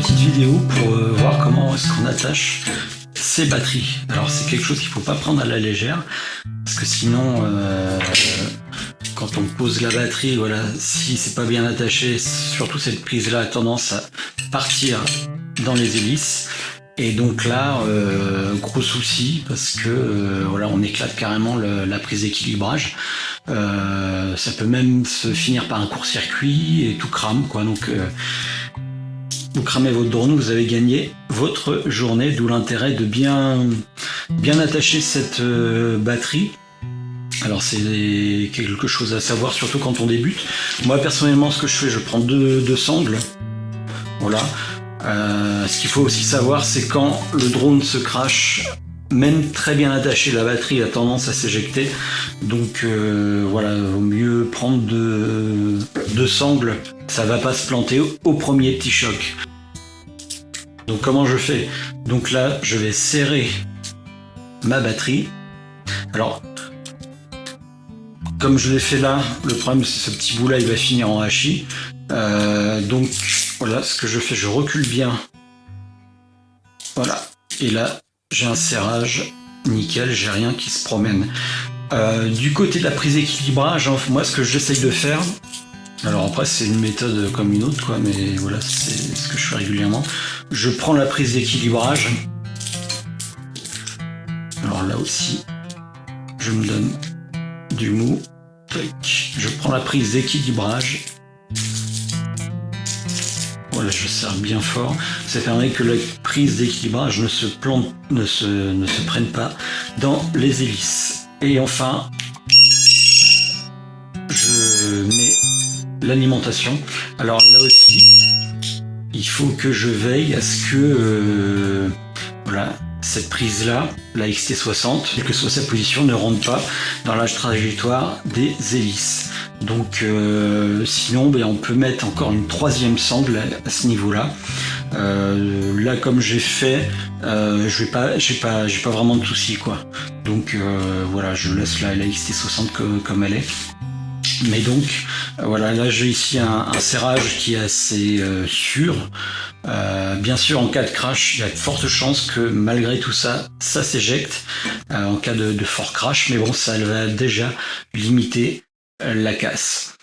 petite vidéo pour voir comment est-ce qu'on attache ces batteries. Alors c'est quelque chose qu'il ne faut pas prendre à la légère, parce que sinon, quand on pose la batterie, voilà, si c'est pas bien attaché, surtout cette prise-là a tendance à partir dans les hélices. Et donc là, gros souci, parce que voilà, on éclate carrément la prise d'équilibrage. Ça peut même se finir par un court-circuit et tout crame, quoi. Donc vous cramez votre drone, vous avez gagné votre journée, d'où l'intérêt de bien attacher cette batterie. Alors c'est quelque chose à savoir, surtout quand on débute. Moi personnellement, ce que je fais, je prends deux sangles. Voilà. Ce qu'il faut aussi savoir, c'est quand le drone se crache, même très bien attaché, la batterie a tendance à s'éjecter. Donc voilà, vaut mieux prendre deux sangles, ça va pas se planter au premier petit choc. Donc comment je fais? Donc là, je vais serrer ma batterie. Alors, comme je l'ai fait là, le problème c'est ce petit bout là, il va finir en hachis. Donc voilà, ce que je fais, je recule bien. Voilà, et là, j'ai un serrage nickel, j'ai rien qui se promène. Du côté de la prise d'équilibrage, hein, moi ce que j'essaye de faire, alors après c'est une méthode comme une autre, quoi, mais voilà, c'est ce que je fais régulièrement. Je prends la prise d'équilibrage. Alors là aussi, je me donne du mou. Je prends la prise d'équilibrage. Voilà, je serre bien fort. Ça permet que la prise d'équilibrage ne se prenne pas dans les hélices. Et enfin, je mets l'alimentation. Alors là aussi, il faut que je veille à ce que voilà, cette prise-là, la XT60, quelle que soit sa position, ne rentre pas dans la trajectoire des hélices. Donc sinon, on peut mettre encore une troisième sangle à ce niveau-là. Là, comme j'ai fait, j'ai pas vraiment de soucis, quoi. Donc voilà, je laisse la XT60 comme elle est. Mais donc voilà, là j'ai ici un serrage qui est assez sûr. Bien sûr, en cas de crash, il y a de fortes chances que malgré tout ça, ça s'éjecte en cas de fort crash. Mais bon, ça va déjà limiter la casse.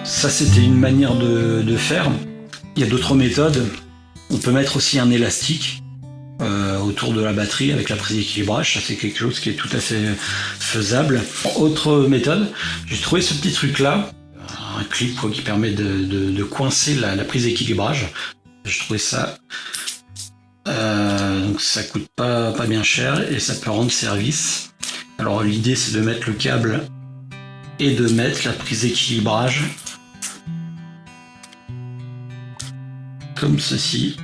Ça, c'était une manière de faire. Il y a d'autres méthodes. On peut mettre aussi un élastique autour de la batterie avec la prise d'équilibrage. Ça, c'est quelque chose qui est tout à fait faisable. Autre méthode, j'ai trouvé ce petit truc-là, un clip quoi, qui permet de coincer la prise d'équilibrage. J'ai trouvé ça. Donc ça coûte pas bien cher et ça peut rendre service. Alors l'idée, c'est de mettre le câble et de mettre la prise d'équilibrage comme ceci.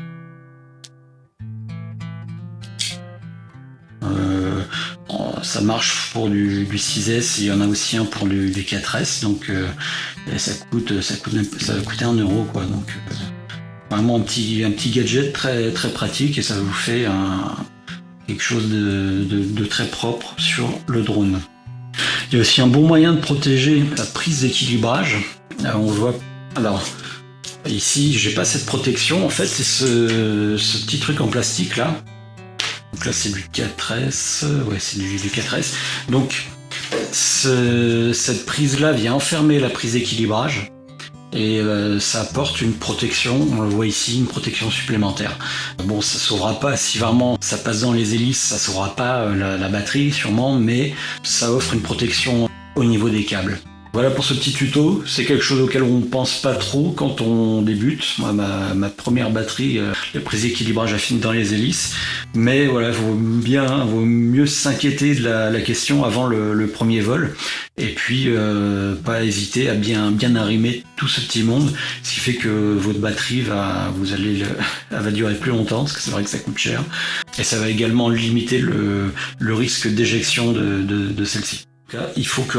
Ça marche pour du 6S et il y en a aussi un pour du 4S, donc ça va coûter 1 euro, quoi. Donc vraiment un petit gadget très pratique, et ça vous fait quelque chose de très propre sur le drone. Il y a aussi un bon moyen de protéger la prise d'équilibrage. On voit, alors ici j'ai pas cette protection, en fait c'est ce petit truc en plastique là. Donc là c'est du 4S, ouais c'est du 4S. Donc cette prise là vient enfermer la prise d'équilibrage et ça apporte une protection, on le voit ici, une protection supplémentaire. Bon, ça sauvera pas, si vraiment ça passe dans les hélices, ça sauvera pas la batterie sûrement, mais ça offre une protection au niveau des câbles. Voilà pour ce petit tuto. C'est quelque chose auquel on ne pense pas trop quand on débute. Moi, ma première batterie, le préséquilibrage à fine dans les hélices. Mais voilà, vaut mieux s'inquiéter de la question avant le premier vol. Et puis, pas hésiter à bien arrimer tout ce petit monde. Ce qui fait que votre batterie elle va durer plus longtemps, parce que c'est vrai que ça coûte cher. Et ça va également limiter le risque d'éjection de celle-ci. Il faut que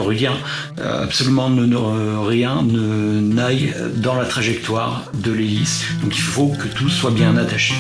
absolument rien n'aille dans la trajectoire de l'hélice. Donc il faut que tout soit bien attaché.